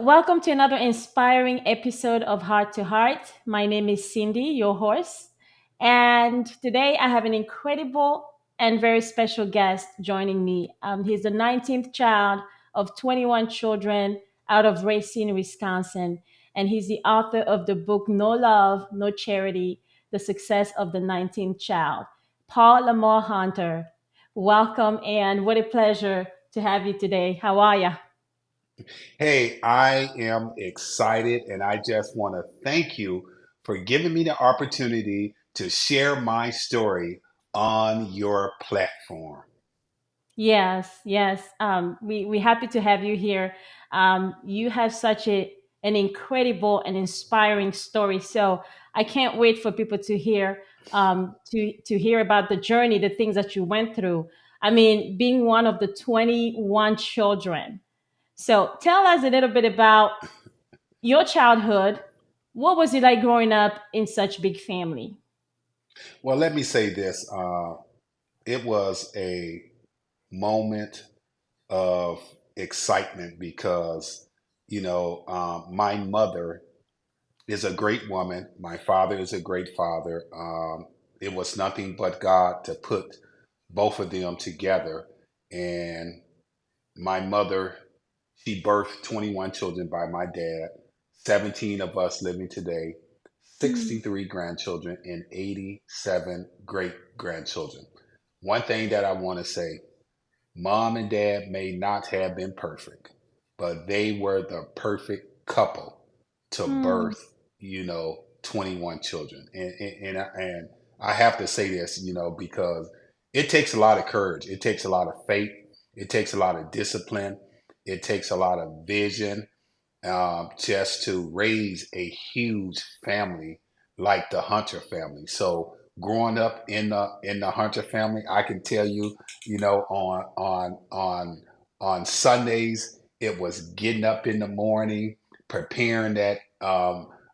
welcome to another inspiring episode of Heart to Heart. My name is Cindy, your host. And today I have an incredible and very special guest joining me. He's the 19th child of 21 children out of Racine, Wisconsin. And he's the author of the book No Love, No Charity: The Success of the 19th Child, Paul Lamar Hunter. Welcome, and what a pleasure to have you today. How are you? Hey, I am excited and I just want to thank you for giving me the opportunity to share my story on your platform. Yes, yes. We happy to have you here. You have such an incredible and inspiring story. So I can't wait for people to hear to hear about the journey, the things that you went through. I mean, being one of the 21 children. So tell us a little bit about your childhood. What was it like growing up in such big family? Well, let me say this. It was a moment of excitement because, my mother is a great woman. My father is a great father. It was nothing but God to put both of them together. And my mother, she birthed 21 children by my dad, 17 of us living today, Mm, 63 grandchildren, and 87 great grandchildren. One thing that I want to say, mom and dad may not have been perfect, but they were the perfect couple to mm, birth, 21 children. And I have to say this, because it takes a lot of courage. It takes a lot of faith. It takes a lot of discipline. It takes a lot of vision just to raise a huge family like the Hunter family. So growing up in the Hunter family, I can tell you, on Sundays, it was getting up in the morning, preparing that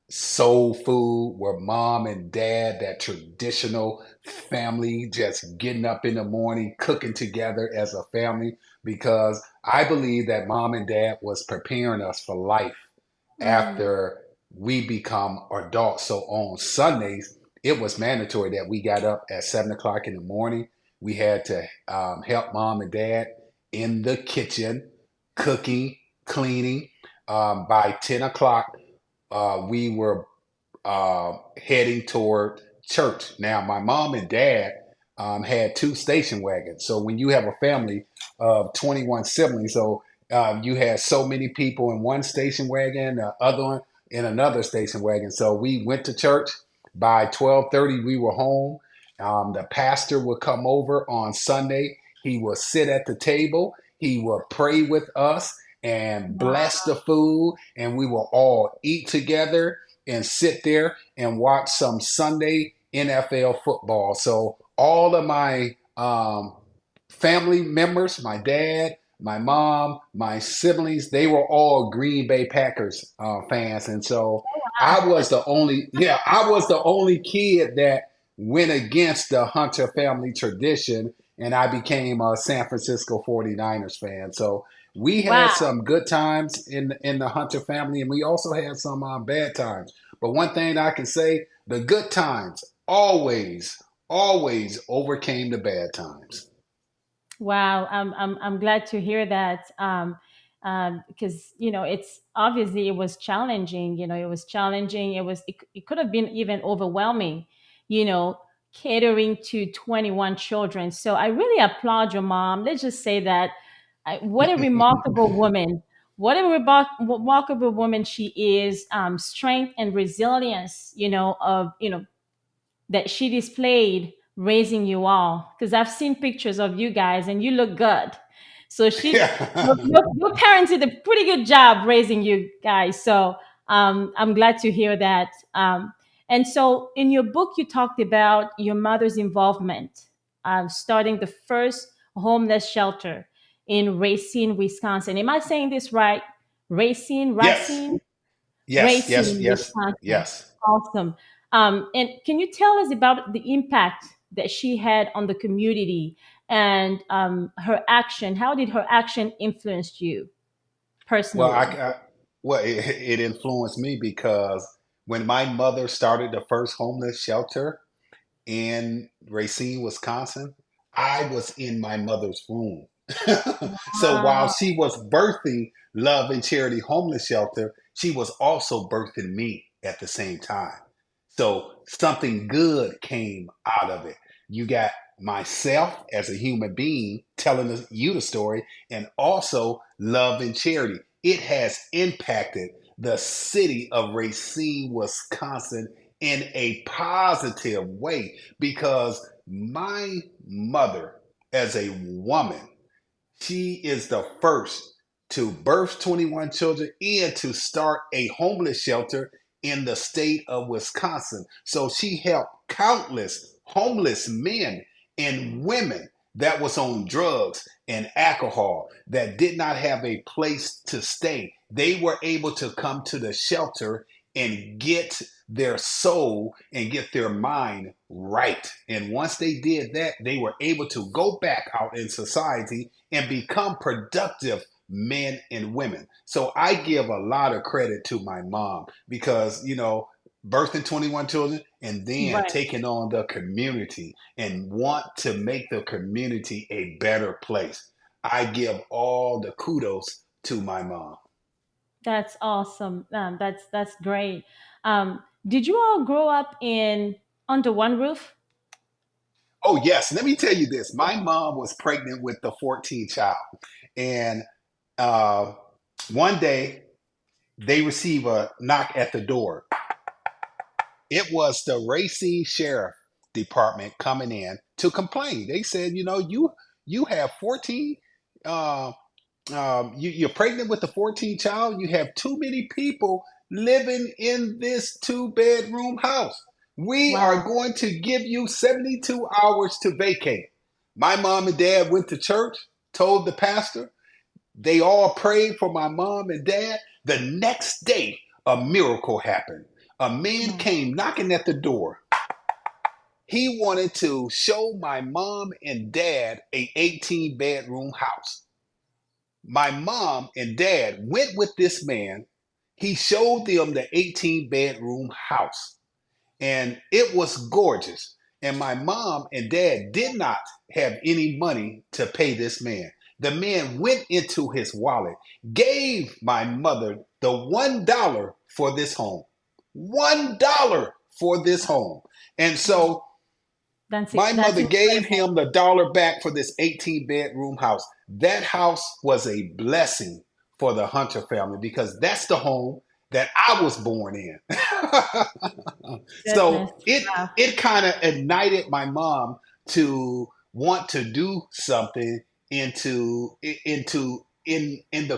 soul food where mom and dad, that traditional family, just getting up in the morning, cooking together as a family, because I believe that mom and dad was preparing us for life mm. after we become adults. So on Sundays, it was mandatory that we got up at 7 o'clock in the morning. We had to help mom and dad in the kitchen, cooking, cleaning. By 10 o'clock, we were heading toward church. Now, my mom and dad had two station wagons. So when you have a family of 21 siblings, so you had so many people in one station wagon, the other one in another station wagon. So we went to church. By 12:30, we were home. The pastor would come over on Sunday. He would sit at the table. He would pray with us and bless the food, and we will all eat together and sit there and watch some Sunday NFL football. So all of my family members, my dad, my mom, my siblings, they were all Green Bay Packers fans, and so I was the only kid that went against the Hunter family tradition, and I became a San Francisco 49ers fan. So we had Wow. some good times in the Hunter family, and we also had some bad times. But one thing I can say, the good times always overcame the bad times. Wow, I'm glad to hear that. Because it's obviously it was challenging. It was challenging. It could have been even overwhelming. You know, catering to 21 children. So I really applaud your mom. Let's just say that. What a remarkable woman. What a remarkable woman she is. Strength and resilience. That she displayed raising you all, because I've seen pictures of you guys and you look good. So your parents did a pretty good job raising you guys. So I'm glad to hear that. And so in your book, you talked about your mother's involvement, starting the first homeless shelter in Racine, Wisconsin. Am I saying this right? Yes, yes, Racine, yes, Wisconsin. yes. Awesome. And can you tell us about the impact that she had on the community and her action? How did her action influence you Well, personally? Well, it influenced me because when my mother started the first homeless shelter in Racine, Wisconsin, I was in my mother's room. So while Wow. she was birthing Love and Charity Homeless Shelter, she was also birthing me at the same time. So something good came out of it. You got myself as a human being telling you the story, and also Love and Charity. It has impacted the city of Racine, Wisconsin in a positive way because my mother, as a woman, she is the first to birth 21 children and to start a homeless shelter in the state of Wisconsin. So she helped countless homeless men and women that was on drugs and alcohol that did not have a place to stay. They were able to come to the shelter and get their soul and get their mind right. And once they did that, they were able to go back out in society and become productive men and women. So I give a lot of credit to my mom because, birthing 21 children and then Right. taking on the community and want to make the community a better place. I give all the kudos to my mom. That's awesome. That's great. Did you all grow up in under one roof? Oh, yes. Let me tell you this. My mom was pregnant with the 14th child. And uh, one day they receive a knock at the door. It was the Racine Sheriff Department coming in to complain. They said, you have 14. Uh, you're pregnant with the 14th child. You have too many people living in this two-bedroom house. We are Wow. going to give you 72 hours to vacate. My mom and dad went to church, told the pastor. They all prayed for my mom and dad. The next day, a miracle happened. A man Wow. came knocking at the door. He wanted to show my mom and dad a 18 bedroom house. My mom and dad went with this man. He showed them the 18 bedroom house, and it was gorgeous. And my mom and dad did not have any money to pay this man. The man went into his wallet, gave my mother the $1 for this home. $1 for this home. And so my That's mother gave incredible. him the dollar back for this 18 bedroom house. That house was a blessing for the Hunter family because that's the home that I was born in. Goodness. So it Wow. it kind of ignited my mom to want to do something in the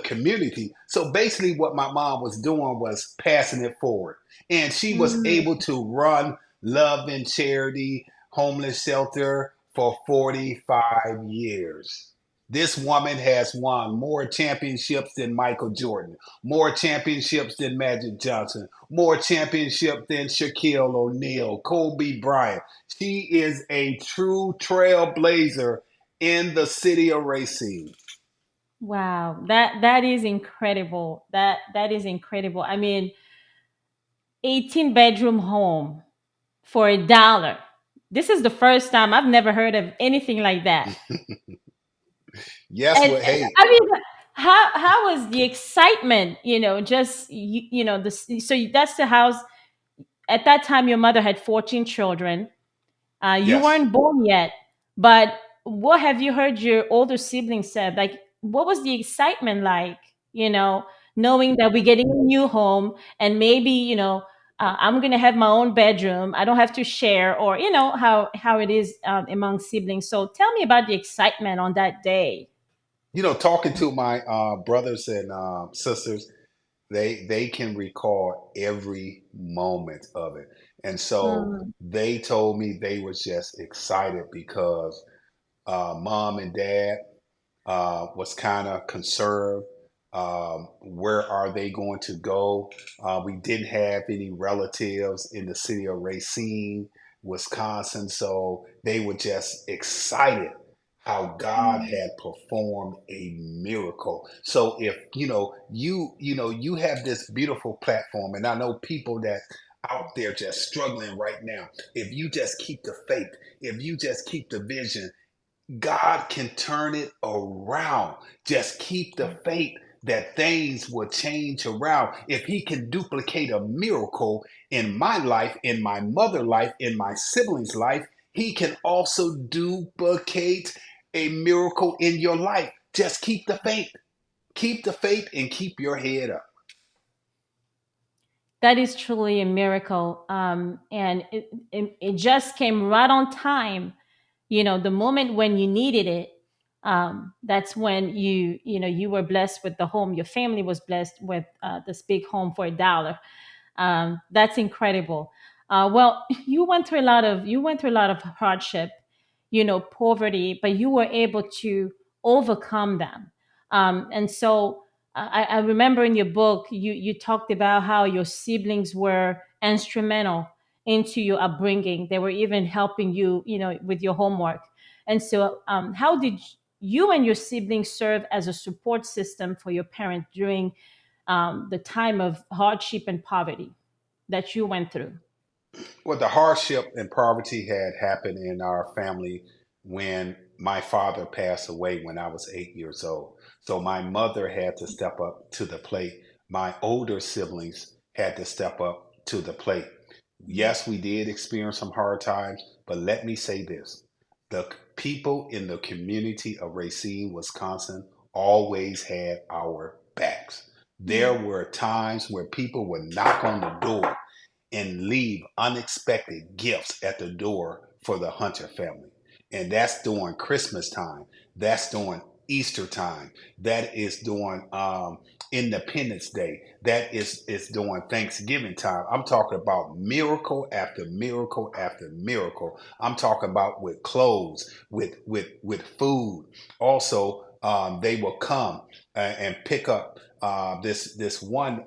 community. So basically what my mom was doing was passing it forward. And she was Mm. able to run Love and Charity Homeless Shelter for 45 years. This woman has won more championships than Michael Jordan, more championships than Magic Johnson, more championships than Shaquille O'Neal, Kobe Bryant. She is a true trailblazer in the city of Racine. Wow. That is incredible. That is incredible. I mean, 18-bedroom home for $1. This is the first time I've never heard of anything like that. Yes, And well, hey, I mean, how was the excitement? Just this. So that's the house. At that time, your mother had 14 children. You yes. weren't born yet, but what have you heard your older siblings said? Like, what was the excitement like? You know, knowing that we're getting a new home and maybe I'm gonna have my own bedroom. I don't have to share, or how it is among siblings. So tell me about the excitement on that day. Talking to my brothers and sisters, they can recall every moment of it. And so Mm, they told me they was just excited because mom and dad was kind of concerned. Where are they going to go? We didn't have any relatives in the city of Racine, Wisconsin, so they were just excited how God Mm. had performed a miracle. So if you have this beautiful platform, and I know people that out there just struggling right now. If you just keep the faith, if you just keep the vision, God can turn it around. Just keep the faith that things will change around. If He can duplicate a miracle in my life, in my mother life, in my siblings' life, He can also duplicate a miracle in your life. Just keep the faith. Keep the faith and keep your head up. That is truly a miracle. And it just came right on time. The moment when you needed it, that's when you were blessed with the home. Your family was blessed with this big home for $1. That's incredible. Well, you went through a lot of hardship, poverty, but you were able to overcome them. And so I remember in your book you talked about how your siblings were instrumental into your upbringing. They were even helping you, with your homework. And so, how did you and your siblings serve as a support system for your parents during the time of hardship and poverty that you went through? Well, the hardship and poverty had happened in our family when my father passed away when I was 8 years old. So my mother had to step up to the plate. My older siblings had to step up to the plate. Yes, we did experience some hard times, but let me say this. The people in the community of Racine, Wisconsin, always had our backs. There Mm. were times where people would knock on the door and leave unexpected gifts at the door for the Hunter family. And that's during Christmas time. That's during Easter time. That is during Independence Day. That is during Thanksgiving time. I'm talking about miracle after miracle after miracle. I'm talking about with clothes, with food. Also, they will come and pick up. This one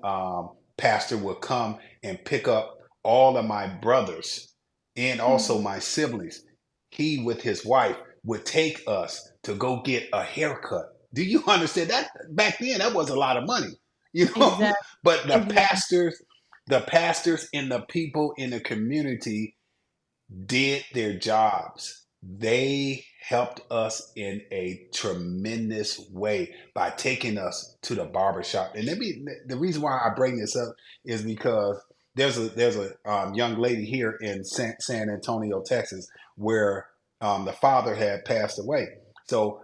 pastor will come and pick up all of my brothers and also Mm. my siblings. He, with his wife, would take us to go get a haircut. Do you understand that? Back then, that was a lot of money, you know. Exactly. But Exactly. the pastors and the people in the community did their jobs. They helped us in a tremendous way by taking us to the barbershop. And the reason why I bring this up is because there's a young lady here in San Antonio, Texas, where the father had passed away. So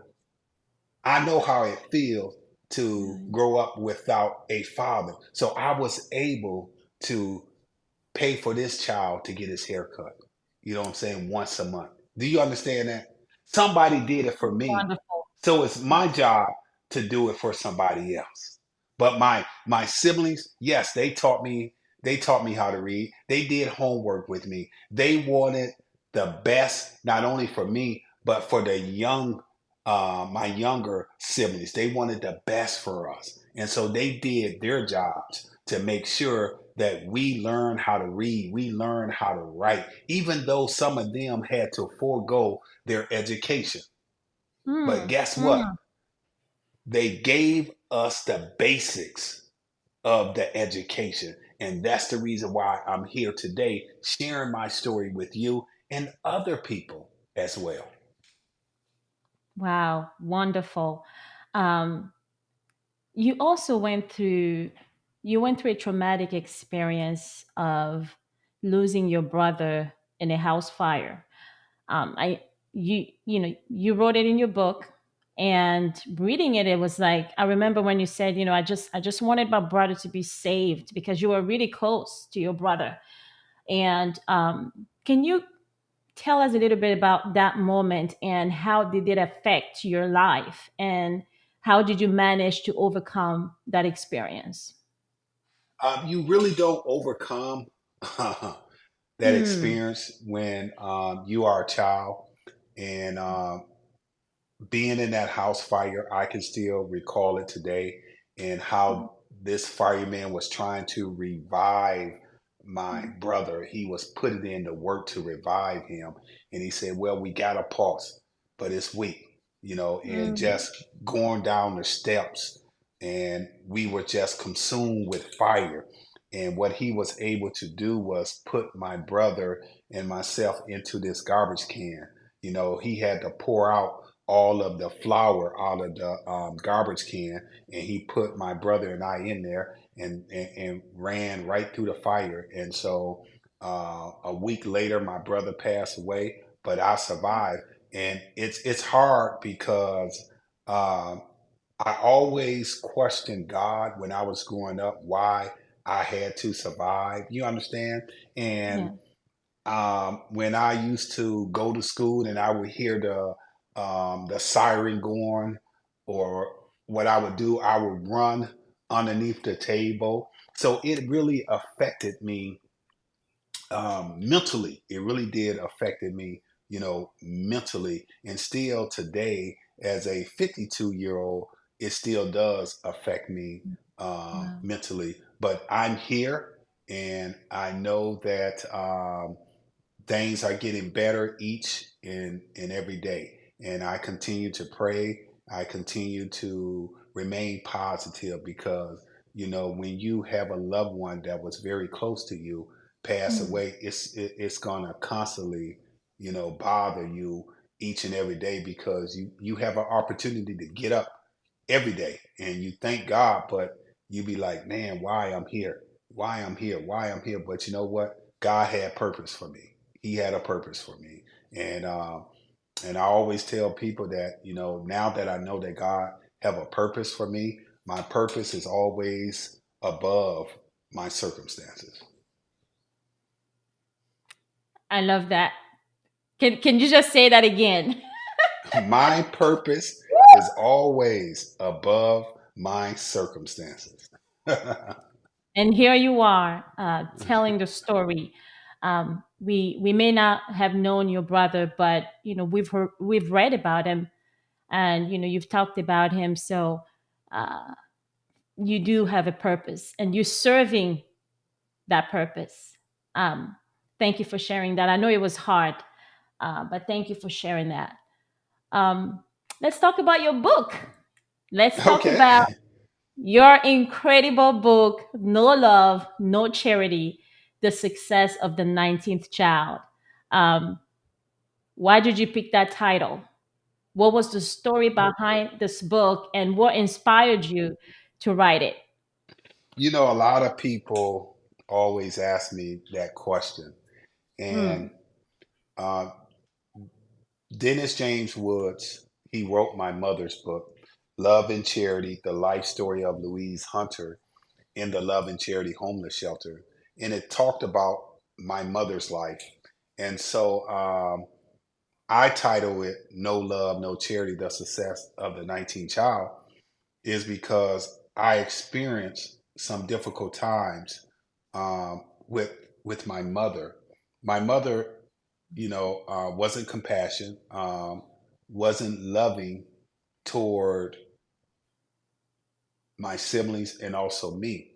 I know how it feels to grow up without a father. So I was able to pay for this child to get his hair cut. You know what I'm saying? Once a month. Do you understand that? Somebody did it for me. Wonderful. So it's my job to do it for somebody else. But my siblings, yes, they taught me how to read. They did homework with me. They wanted the best not only for me, but for the my younger siblings. They wanted the best for us. And so they did their jobs to make sure that we learn how to read, we learn how to write, even though some of them had to forego their education. But Mm. guess what? Mm. They gave us the basics of the education. And that's the reason why I'm here today sharing my story with you and other people as well. Wow, wonderful. Um, you also went through a traumatic experience of losing your brother in a house fire. I you wrote it in your book, and reading it, it was like I remember when you said, I just wanted my brother to be saved because you were really close to your brother. And can you tell us a little bit about that moment and how did it affect your life and how did you manage to overcome that experience? You really don't overcome that Hmm. experience when you are a child and being in that house fire. I can still recall it today and how this fireman was trying to revive my brother. He was putting in the work to revive him. And he said, well, we got a pulse, but it's weak. and Mm. just going down the steps, and we were just consumed with fire. And what he was able to do was put my brother and myself into this garbage can. He had to pour out all of the flour out of the garbage can, and he put my brother and I in there, and ran right through the fire. And so a week later, my brother passed away, but I survived. And it's hard because um, I always questioned God when I was growing up, why I had to survive. You understand? And Yeah. when I used to go to school and I would hear the siren going, or what I would do, I would run underneath the table. So it really affected me mentally. It really did affected me, mentally. And still today, as a 52-year-old, it still does affect me Wow. mentally. But I'm here, and I know that things are getting better each and every day. And I continue to pray. I continue to remain positive because, when you have a loved one that was very close to you pass Mm. away, it's gonna constantly, bother you each and every day, because you have an opportunity to get up every day and you thank God, but you be like, man, why I'm here, why I'm here. But you know what? God had purpose for me. He had a purpose for me, and I always tell people that, now that I know that God have a purpose for me, my purpose is always above my circumstances. I love that. Can you just say that again? My purpose is always above my circumstances. And here you are, telling the story. We may not have known your brother, but we've read about him, and you've talked about him. So uh, you do have a purpose, and you're serving that purpose. Um, Thank you for sharing that. I know it was hard, but thank you for sharing that. Um, let's talk about your book. Let's talk Okay. about your incredible book, No Love, No Charity: The Success of the 19th Child. Um, why did you pick that title? What was the story behind this book, and what inspired you to write it? A lot of people always ask me that question. And Mm, uh, Dennis James Woods, he wrote my mother's book, Love and Charity, the life story of Louise Hunter in the Love and Charity Homeless Shelter. And it talked about my mother's life. And so I title it No Love, No Charity, the Success of the 19th Child, is because I experienced some difficult times with my mother. My mother, wasn't compassionate, wasn't loving toward my siblings and also me.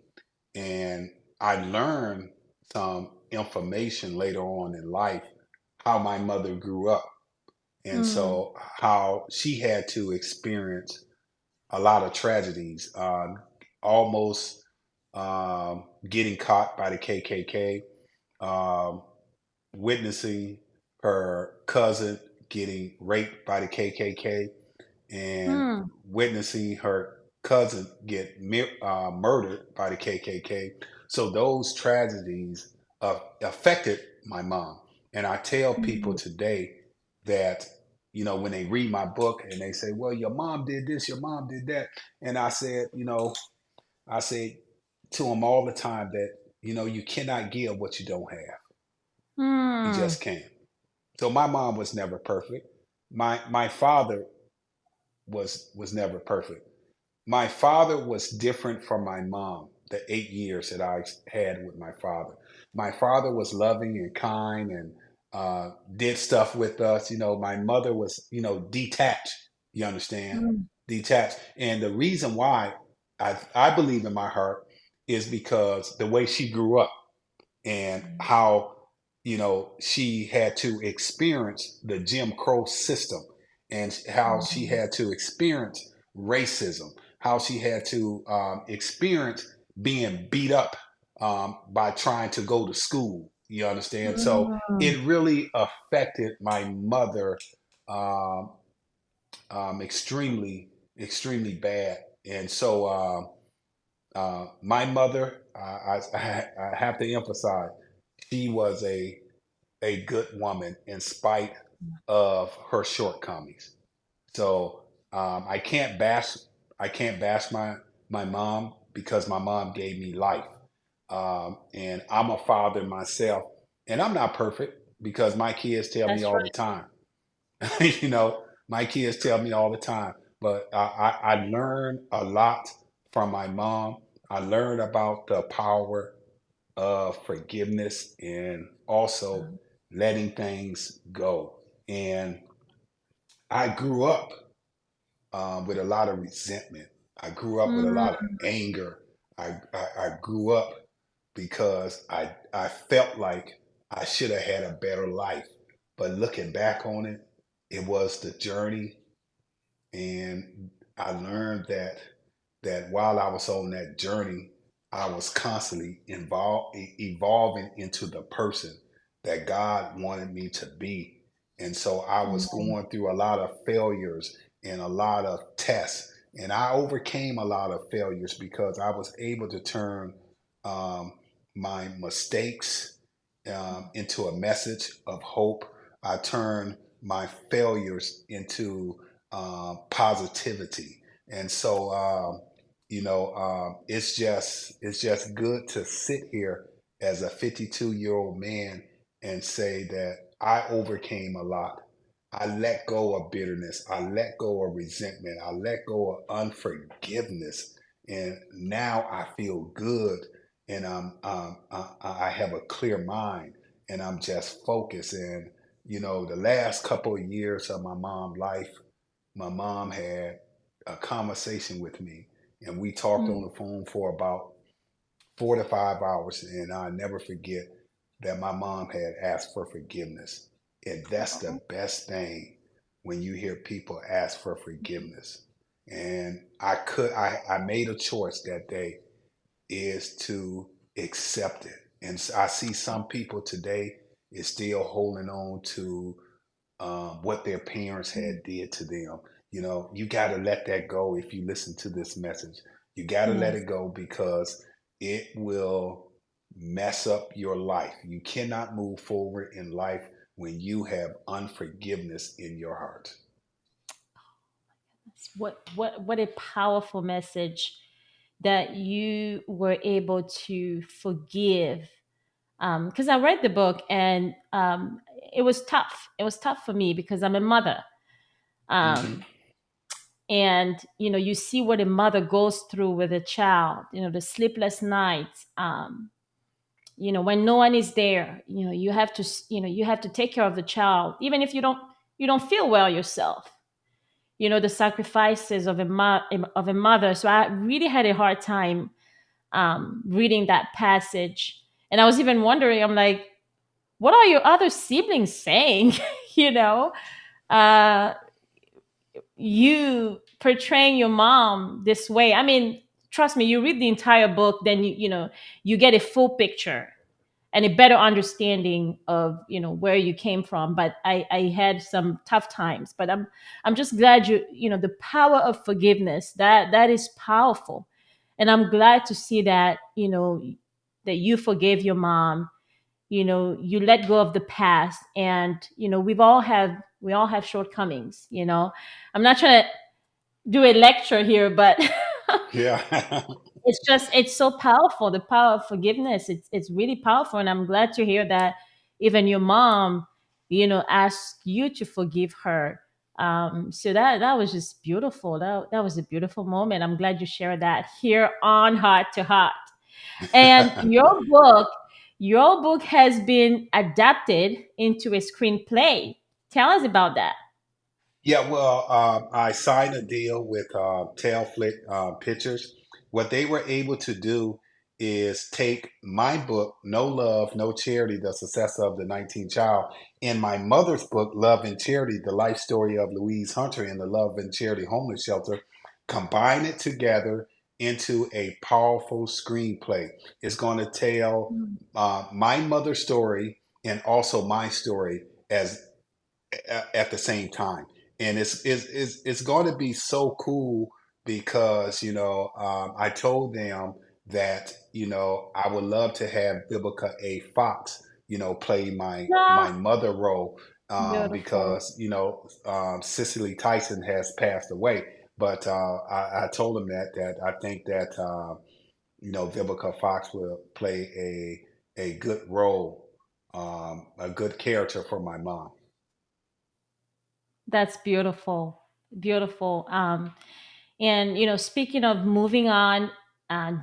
And I learned some information later on in life, how my mother grew up. And mm, so how she had to experience a lot of tragedies, almost getting caught by the KKK, um, witnessing her cousin getting raped by the KKK, and mm, witnessing her cousin get murdered by the KKK. So those tragedies affected my mom. And I tell people mm, today that, when they read my book and they say, well, your mom did this, your mom did that. And I say to them all the time that, you cannot give what you don't have. You mm, just can't. So my mom was never perfect. My father was never perfect. My father was different from my mom, the 8 years that I had with my father. My father was loving and kind, and did stuff with us. My mother was, detached. You understand? mm, Detached. And the reason why I believe in my heart is because the way she grew up, and how, she had to experience the Jim Crow system. and how she Mhm. had to experience racism, how she had to experience being beat up by trying to go to school. You understand? So Mm. it really affected my mother um, extremely bad. And so my mother, I have to emphasize, she was a good woman in spite of her shortcomings. So I can't bash my mom because my mom gave me life, and I'm a father myself, and I'm not perfect because my kids tell me That's all the right. time. You know, my kids tell me all the time, but I learned a lot from my mom. I learned about the power of forgiveness and also letting things go. And I grew up with a lot of resentment. I grew up with a lot of Mm. anger. I grew up because I felt like I should have had a better life. But looking back on it, it was the journey, and I learned that while I was on that journey, I was constantly evolving into the person that God wanted me to be. And so I was Amen. going through a lot of failures and a lot of tests. And I overcame a lot of failures because I was able to turn um, my mistakes into a message of hope. I turned my failures into positivity. And so, it's just good to sit here as a 52-year-old man and say that I overcame a lot. I let go of bitterness. I let go of resentment. I let go of unforgiveness. And now I feel good, and I have a clear mind, and I'm just focused. And, the last couple of years of my mom's life, my mom had a conversation with me, and we talked Mm. on the phone for about 4 to 5 hours. And I never forget that my mom had asked for forgiveness. And that's the best thing when you hear people ask for forgiveness. And I made a choice that day is to accept it. And I see some people today is still holding on to what their parents Mm. had did to them. You got to let that go. If you listen to this message, you got to let Yes. it go because it will mess up your life. You cannot move forward in life when you have unforgiveness in your heart. What a powerful message that you were able to forgive. Because I read the book, and it was tough. It was tough for me because I'm a mother. Hmm. Um, and you see what a mother goes through with a child, the sleepless nights, when no one is there, you have to you have to take care of the child even if you don't feel well yourself, the sacrifices of of a mother. So I really had a hard time reading that passage, and I was even wondering, I'm like, what are your other siblings saying? you know uh you portraying your mom this way. I mean, trust me, you read the entire book, then you get a full picture and a better understanding of where you came from. But I had some tough times, but I'm just glad the power of forgiveness, that is powerful. And I'm glad to see that that you forgave your mom, you let go of the past. And we all have shortcomings. I'm not trying to do a lecture here, but Yeah. it's so powerful. The power of forgiveness, it's really powerful. And I'm glad to hear that even your mom asked you to forgive her. So that was just beautiful. That was a beautiful moment. I'm glad you shared that here on Heart to Heart. And your book has been adapted into a screenplay. Tell us about that. Yeah, well, I signed a deal with TaleFlick Pictures. What they were able to do is take my book, No Love, No Charity, the success of the 19th child, and my mother's book, Love and Charity, the life story of Louise Hunter in the Love and Charity Homeless Shelter, combine it together into a powerful screenplay. It's going to tell Mm. my mother's story and also my story as at the same time. And it's going to be so cool because I told them that I would love to have Vivica Fox play my Ah, mother role, beautiful. because Cicely Tyson has passed away. But I told them that I think that Vivica Fox will play a good role, a good character for my mom. That's beautiful. Beautiful. And speaking of moving on,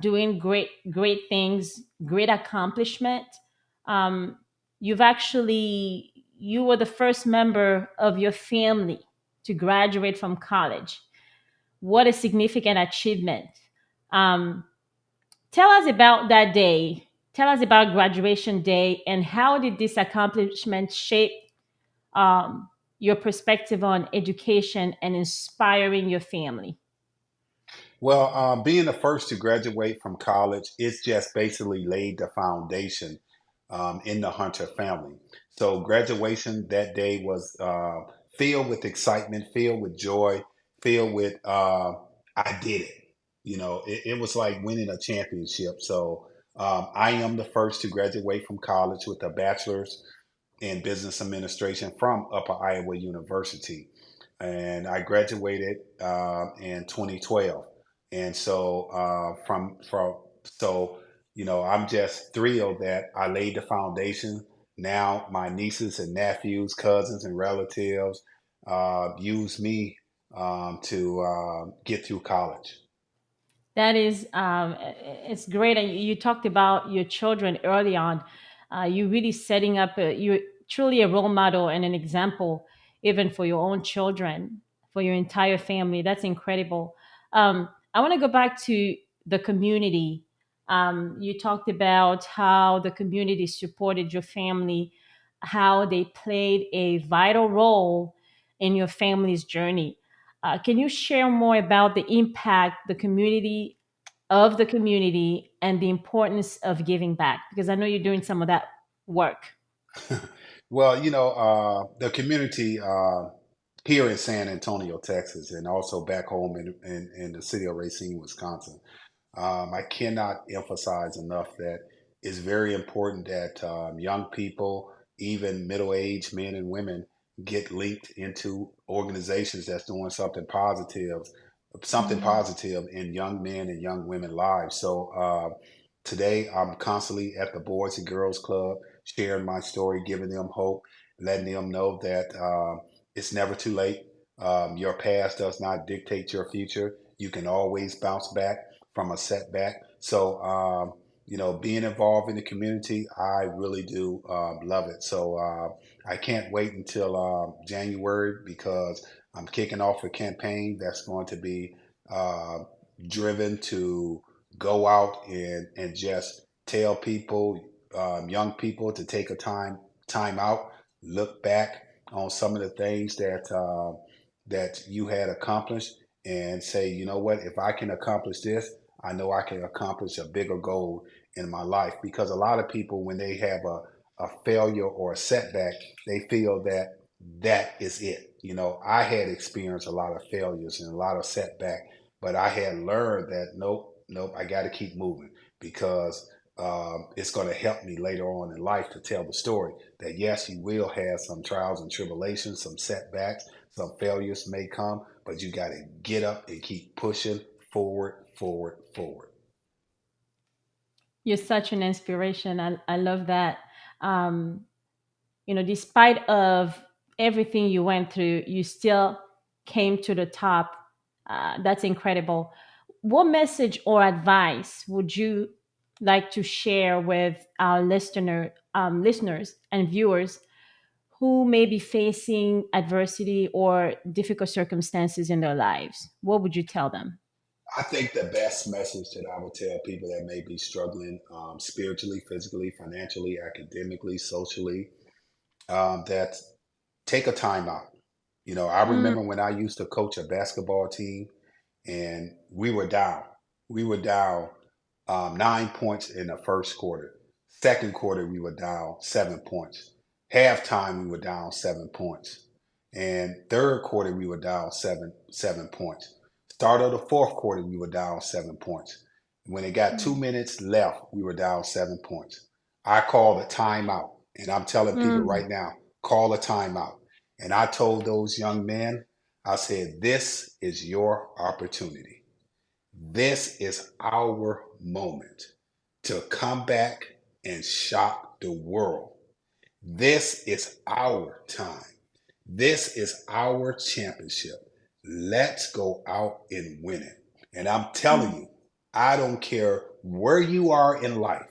doing great things, great accomplishment. Um, you were the first member of your family to graduate from college. What a significant achievement. Um, Tell us about that day. Tell us about graduation day and how did this accomplishment shape um, your perspective on education and inspiring your family? Well, being the first to graduate from college, it's just basically laid the foundation in the Hunter family. So graduation that day was filled with excitement, filled with joy, filled with I did it. It was like winning a championship. So I am the first to graduate from college with a bachelor's in business administration from Upper Iowa University, and I graduated in 2012. And so from so I'm just thrilled that I laid the foundation. Now my nieces and nephews, cousins and relatives use me to get through college. That is, it's great. And you talked about your children early on. You really setting up. You're truly a role model and an example, even for your own children, for your entire family. That's incredible. I want to go back to the community. You talked about how the community supported your family, how they played a vital role in your family's journey. Can you share more about the impact the community and the importance of giving back? Because I know you're doing some of that work. Well, the community here in San Antonio, Texas, and also back home in the city of Racine, Wisconsin. I cannot emphasize enough that it's very important that young people, even middle-aged men and women, get linked into organizations that's doing something Mhm. positive in young men and young women lives. So today I'm constantly at the Boys and Girls Club, sharing my story, giving them hope, letting them know that it's never too late. Your past does not dictate your future. You can always bounce back from a setback. So, being involved in the community, I really do love it. So, I can't wait until January because I'm kicking off a campaign that's going to be uh, driven to go out and just tell people, young people, to take a time out, look back on some of the things that you had accomplished, and say, you know what, if I can accomplish this, I know I can accomplish a bigger goal in my life. Because a lot of people, when they have a failure or a setback, they feel that that is it. I had experienced a lot of failures and a lot of setback, but I had learned that nope, nope, I got to keep moving because it's going to help me later on in life to tell the story that yes, you will have some trials and tribulations, some setbacks, some failures may come, but you got to get up and keep pushing forward, forward, forward. You're such an inspiration. I love that. Um, Despite of everything you went through, you still came to the top. That's incredible. What message or advice would you like to share with our listeners and viewers who may be facing adversity or difficult circumstances in their lives? What would you tell them? I think the best message that I would tell people that may be struggling spiritually, physically, financially, academically, socially, that take a time out. I Mm, remember when I used to coach a basketball team and we were down. We were down 9 points in the first quarter. Second quarter, we were down 7 points. Halftime, we were down 7 points. And third quarter, we were down seven points. Start of the fourth quarter, we were down 7 points. When it got mm, 2 minutes left, we were down 7 points. I called a timeout, and I'm telling people mm, right now, call a timeout. And I told those young men, I said, this is your opportunity. This is our moment to come back and shock the world. This is our time. This is our championship. Let's go out and win it. And I'm telling mm, you, I don't care where you are in life,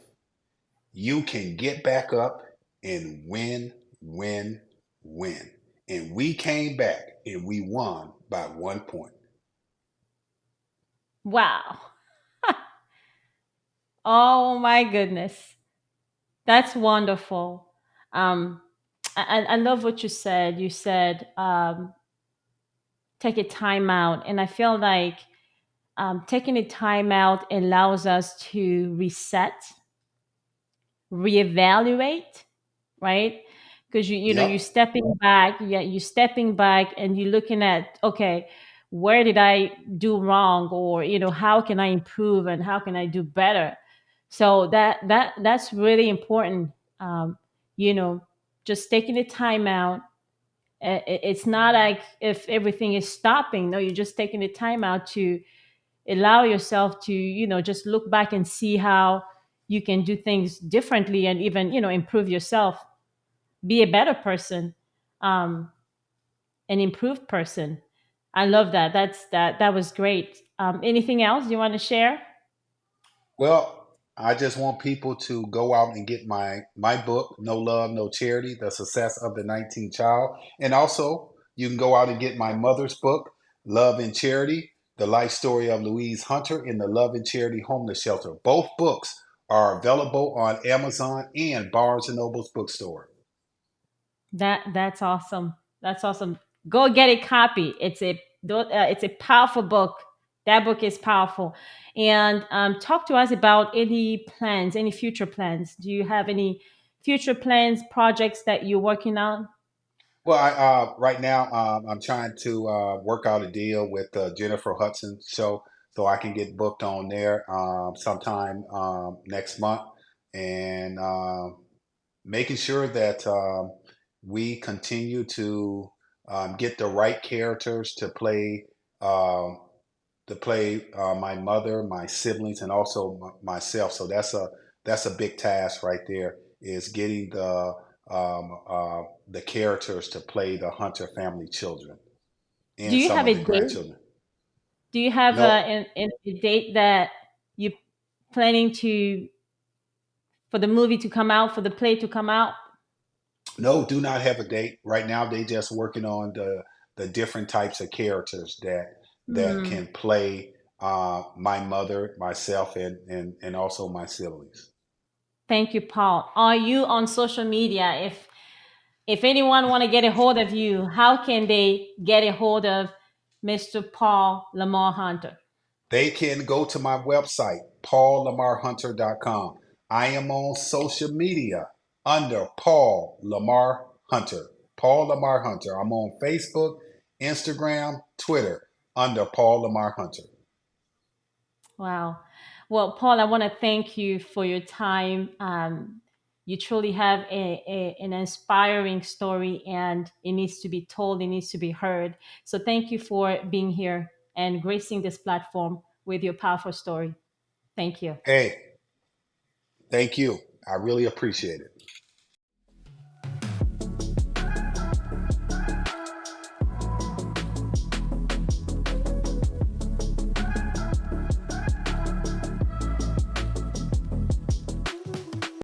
you can get back up and win, win, win. And we came back and we won by 1 point. wow. Oh my goodness. That's wonderful. Um, I love what you said. You said take a time out. And I feel like taking a time out allows us to reset, reevaluate, right? Because you're Yep. stepping back, yeah, you're stepping back and you're looking at, okay, where did I do wrong, or how can I improve and how can I do better? So that's really important. um you know just taking the time out. It's not like if everything is stopping. No, you're just taking the time out to allow yourself to just look back and see how you can do things differently and even improve yourself, be a better person, um, an improved person. I love that. That was great. Anything else you want to share? Well, I just want people to go out and get my book, No Love, No Charity: The Success of the 19th Child. And also, you can go out and get my mother's book, Love and Charity: The Life Story of Louise Hunter in the Love and Charity Homeless Shelter. Both books are available on Amazon and Barnes and Noble's bookstore. That's awesome. That's awesome. Go get a copy. It's a powerful book. That book is powerful. And talk to us about any plans, any future plans. Do you have any future plans, projects that you're working on? Well, right now I'm trying to work out a deal with Jennifer Hudson Show, so I can get booked on there sometime next month, and making sure that we continue to get the right characters um, to play my mother, my siblings, and also myself. So that's a big task right there. Is getting the characters to play the Hunter family children Do and you some have of a the date? grandchildren. Do you have No, a date that you planning to for the movie to come out, for the play to come out? no, do not have a date right now. They just working on the different types of characters that Hmm. can play my mother, myself, and also my siblings. Thank you, Paul. Are you on social media? If anyone want to get a hold of you, how can they get a hold of Mr. Paul Lamar Hunter? They can go to my website, paullamarhunter.com. I am on social media under Paul Lamar Hunter. Paul Lamar Hunter. I'm on Facebook, Instagram, Twitter under Paul Lamar Hunter. Wow. Well, Paul, I want to thank you for your time. You truly have an inspiring story, and it needs to be told, it needs to be heard. So, thank you for being here and gracing this platform with your powerful story. Thank you. Hey, thank you. I really appreciate it.